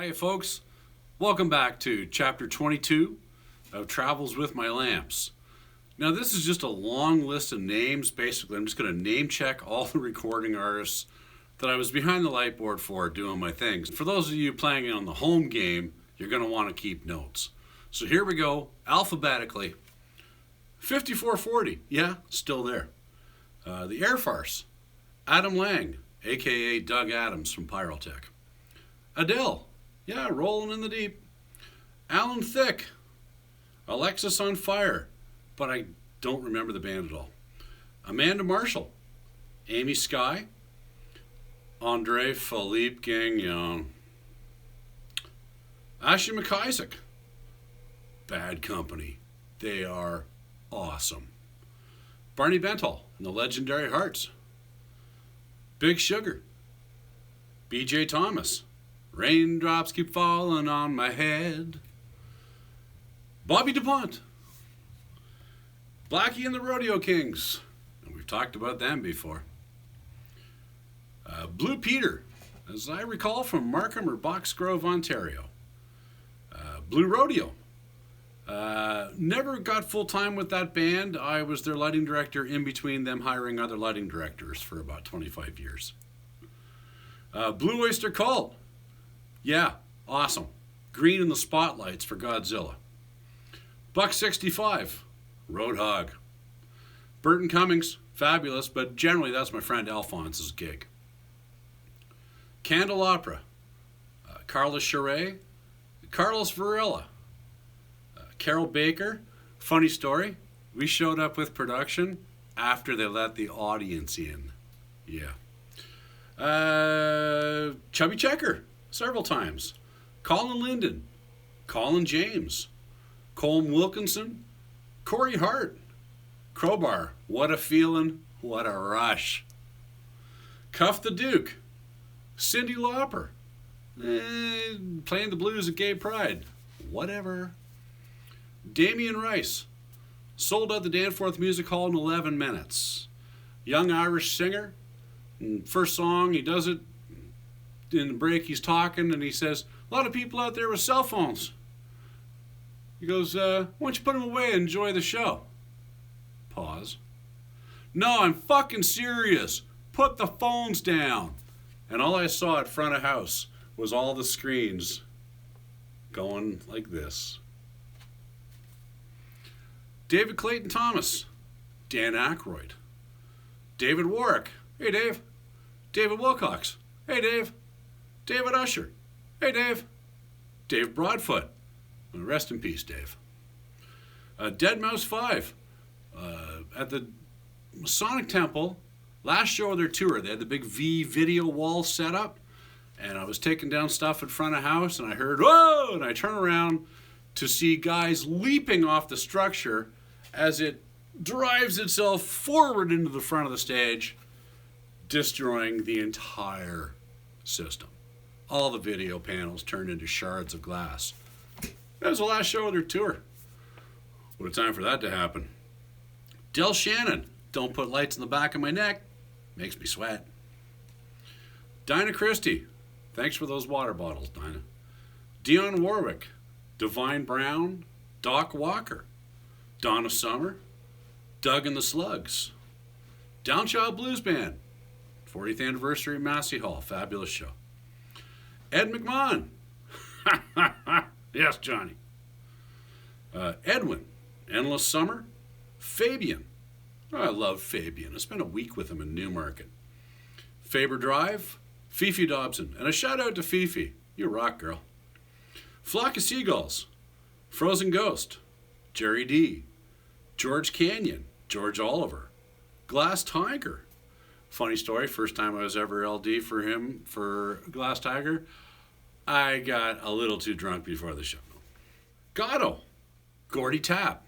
Hiya, folks. Welcome back to Chapter 22 of Travels with My Lamps. Now, this is just a long list of names. Basically, I'm just going to name check all the recording artists that I was behind the light board for doing my things. For those of you playing on the home game, you're going to want to keep notes. So here we go, alphabetically. 5440, yeah, still there. The Air Farce, Adam Lang, a.k.a. Doug Adams from Pyrotech. Adele, yeah, rolling in the deep. Alan Thicke, Alexis on Fire, but I don't remember the band at all. Amanda Marshall, Amy Sky, Andre Philippe Gagnon, Ashley McIsaac, Bad Company, they are awesome. Barney Bentall and the Legendary Hearts, Big Sugar, B.J. Thomas, Raindrops Keep Falling on My Head, Bobby DuPont, Blackie and the Rodeo Kings, and we've talked about them before. Blue Peter, as I recall, from Markham or Box Grove, Ontario. Blue Rodeo. Never got full-time with that band. I was their lighting director in between them hiring other lighting directors for about 25 years. Blue Oyster Cult. Yeah, awesome. Green in the spotlights for Godzilla. Buck 65, Roadhog. Burton Cummings, fabulous, but generally that's my friend Alphonse's gig. Candelabra, Carlos Charret, Carlos Varela, Carol Baker. Funny story, we showed up with production after they let the audience in. Yeah. Chubby Checker, several times. Colin Linden, Colin James, Colm Wilkinson, Corey Hart, Crowbar, What a Feeling, What a Rush. Cuff the Duke, Cyndi Lauper, playing the blues at Gay Pride, whatever. Damien Rice, sold out the Danforth Music Hall in 11 minutes. Young Irish singer, first song, he does it, in the break he's talking and he says, a lot of people out there with cell phones. He goes, why don't you put them away and enjoy the show? Pause. No, I'm fucking serious. Put the phones down. And all I saw at front of house was all the screens going like this. David Clayton Thomas, Dan Aykroyd, David Warwick, hey Dave, David Wilcox, hey Dave, David Usher, hey Dave, Dave Broadfoot, rest in peace Dave. Deadmau5 5, at the Sonic Temple, last show of their tour, they had the big V video wall set up, and I was taking down stuff in front of house, and I heard, whoa, and I turn around to see guys leaping off the structure as it drives itself forward into the front of the stage, destroying the entire system. All the video panels turned into shards of glass. That was the last show of their tour. What a time for that to happen. Del Shannon, Don't Put Lights in the Back of My Neck, makes me sweat. Dinah Christie, thanks for those water bottles, Dinah. Dionne Warwick, Divine Brown, Doc Walker, Donna Summer, Doug and the Slugs, Downchild Blues Band, 40th anniversary Massey Hall, fabulous show. Ed McMahon, yes, Johnny. Edwin, Endless Summer, Fabian. Oh, I love Fabian. I spent a week with him in Newmarket. Faber Drive, Fifi Dobson, and a shout out to Fifi. You rock, girl. Flock of Seagulls, Frozen Ghost, Jerry D, George Canyon, George Oliver, Glass Tiger. Funny story, first time I was ever LD for him for Glass Tiger, I got a little too drunk before the show. Gatto, Gordy Tapp.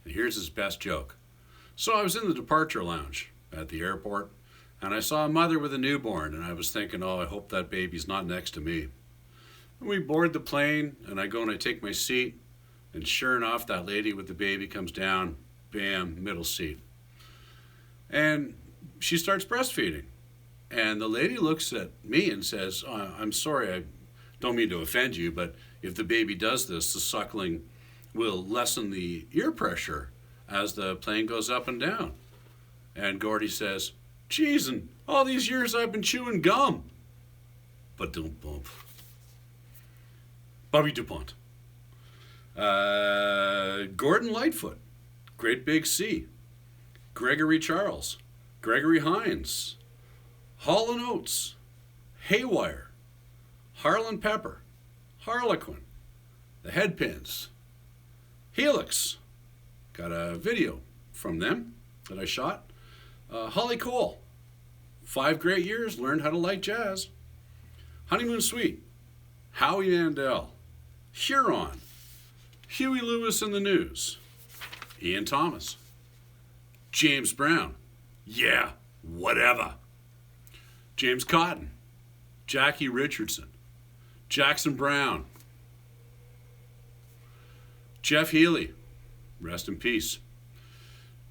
And here's his best joke. So I was in the departure lounge at the airport, and I saw a mother with a newborn, and I was thinking, oh, I hope that baby's not next to me. And we board the plane, and I go and I take my seat, and sure enough, that lady with the baby comes down, bam, middle seat. And she starts breastfeeding. And the lady looks at me and says, I'm sorry, I Don't mean to offend you, but if the baby does this, the suckling will lessen the ear pressure as the plane goes up and down. And Gordy says, geez, and all these years I've been chewing gum. But don't bump. Bobby DuPont. Gordon Lightfoot. Great Big Sea. Gregory Charles. Gregory Hines. Hall & Oates. Haywire. Harlan Pepper. Harlequin. The Headpins. Helix. Got a video from them that I shot. Holly Cole. 5 great years, learned how to like jazz. Honeymoon Suite. Howie Mandel. Huron. Huey Lewis in the News. Ian Thomas. James Brown. Yeah, whatever. James Cotton. Jackie Richardson. Jackson Brown. Jeff Healey. Rest in peace.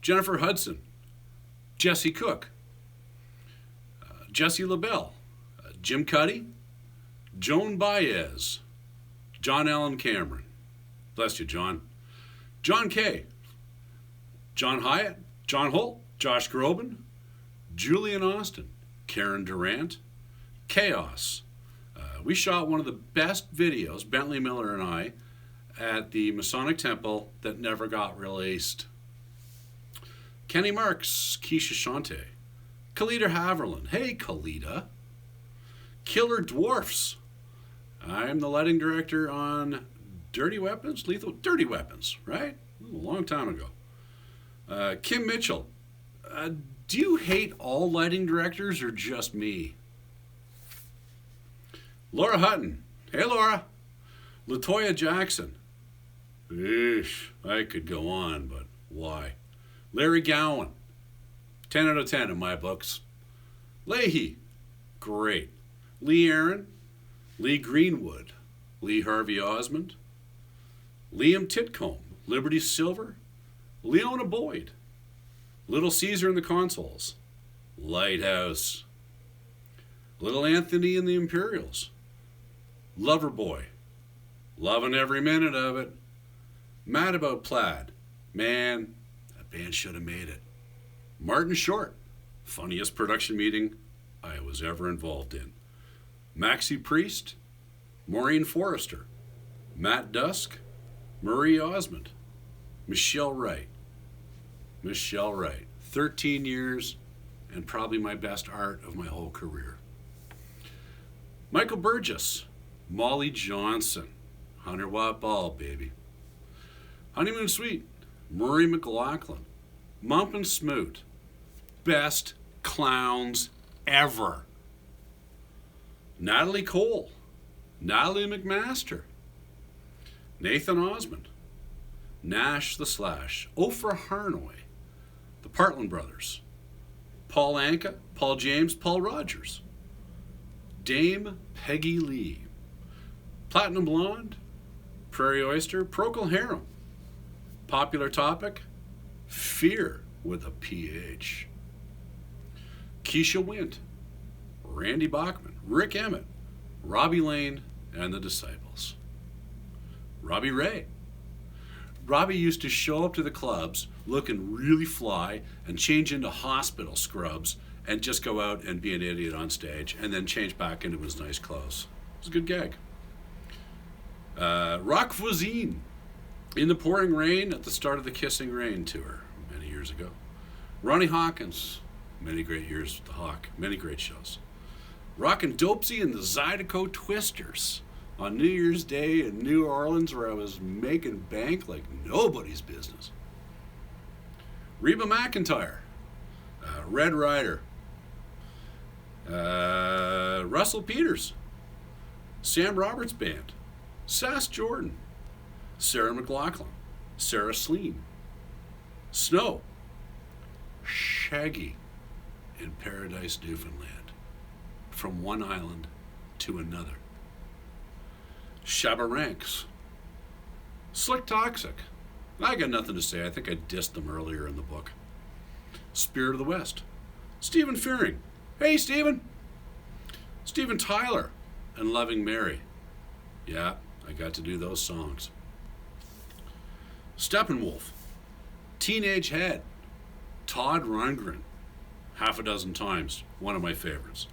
Jennifer Hudson. Jesse Cook. Jesse LaBelle. Jim Cuddy. Joan Baez. John Allen Cameron. Bless you, John. John Kay. John Hyatt. John Holt. Josh Groban. Julian Austin. Karen Durant. Chaos. We shot one of the best videos, Bentley Miller and I, at the Masonic Temple that never got released. Kenny Marks, Keisha Shante, Kalita Haverland. Hey, Kalita. Killer Dwarfs. I'm the lighting director on Dirty Weapons, Dirty Weapons, right? A long time ago. Kim Mitchell. Do you hate all lighting directors or just me? Laura Hutton. Hey, Laura. Latoya Jackson. Eesh, I could go on, but why? Larry Gowan. 10 out of 10 in my books. Leahy. Great. Lee Aaron. Lee Greenwood. Lee Harvey Osmond. Liam Titcomb. Liberty Silver. Leona Boyd. Little Caesar and the Consoles. Lighthouse. Little Anthony and the Imperials. Loverboy. Loving every minute of it. Mad About Plaid. Man, that band should have made it. Martin Short. Funniest production meeting I was ever involved in. Maxie Priest. Maureen Forrester. Matt Dusk. Marie Osmond. Michelle Wright. 13 years and probably my best art of my whole career. Michael Burgess. Molly Johnson. 100-watt bulb, baby. Honeymoon Suite. Murray McLaughlin. Mump and Smoot. Best clowns ever. Natalie Cole. Natalie McMaster. Nathan Osmond. Nash the Slash. Oprah Harnoy. The Partland Brothers. Paul Anka. Paul James. Paul Rogers. Dame Peggy Lee. Platinum Blonde. Prairie Oyster. Procol Harum. Popular Topic. Fear with a PH. Keisha Wint. Randy Bachman. Rick Emmett. Robbie Lane and the Disciples. Robbie Ray. Robbie used to show up to the clubs looking really fly and change into hospital scrubs and just go out and be an idiot on stage and then change back into his nice clothes. It was a good gag. Rock Voisine in the Pouring Rain at the start of the Kissing Rain tour many years ago. Ronnie Hawkins, many great years with the Hawk, many great shows. Rockin' Dopesy and the Zydeco Twisters on New Year's Day in New Orleans where I was making bank like nobody's business. Reba McEntire, Red Rider, Russell Peters, Sam Roberts Band, Sass Jordan, Sarah McLachlan, Sarah Sleen, Snow, Shaggy in Paradise, Newfoundland, from one island to another. Shabba Ranks, Slick Toxic. I got nothing to say. I think I dissed them earlier in the book. Spirit of the West. Stephen Fearing. Hey, Stephen. Steven Tyler and Loving Mary. Yeah, I got to do those songs. Steppenwolf, Teenage Head, Todd Rundgren, half a dozen times, one of my favorites.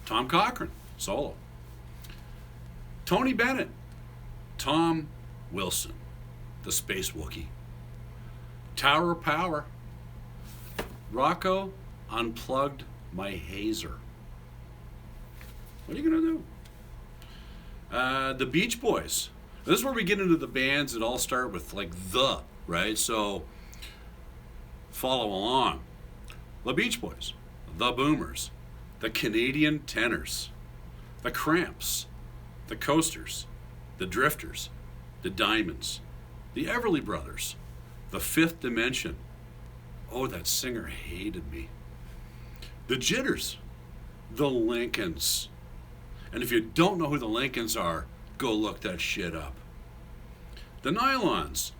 Tom Cochrane, solo. Tony Bennett, Tom Wilson, the Space Wookiee. Tower of Power, Rocco unplugged my hazer. What are you going to do? The Beach Boys. This is where we get into the bands that all start with like the, right? So follow along. The Beach Boys, the Boomers, the Canadian Tenors, the Cramps, the Coasters, the Drifters, the Diamonds, the Everly Brothers, the Fifth Dimension. Oh, that singer hated me. The Jitters, the Lincolns. And if you don't know who the Lincolns are, go look that shit up. The Nylons,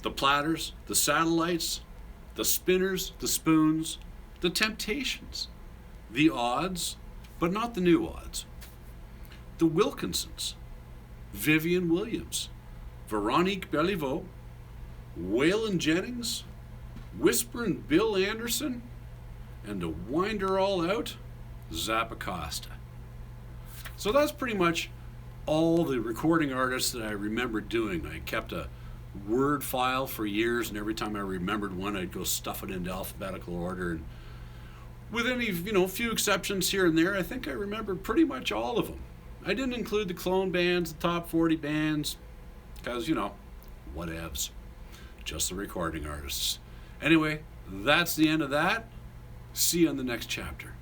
the Platters, the Satellites, the Spinners, the Spoons, the Temptations, the Odds, but not the New Odds. The Wilkinsons, Vivian Williams, Veronique Beliveau, Waylon Jennings, Whisperin' Bill Anderson, and to wind her all out, Zappa Costa. So that's pretty much all the recording artists that I remember doing. I kept a word file for years, and every time I remembered one, I'd go stuff it into alphabetical order. And with any, few exceptions here and there, I think I remembered pretty much all of them. I didn't include the clone bands, the top 40 bands, because, whatevs. Just the recording artists. Anyway, that's the end of that. See you on the next chapter.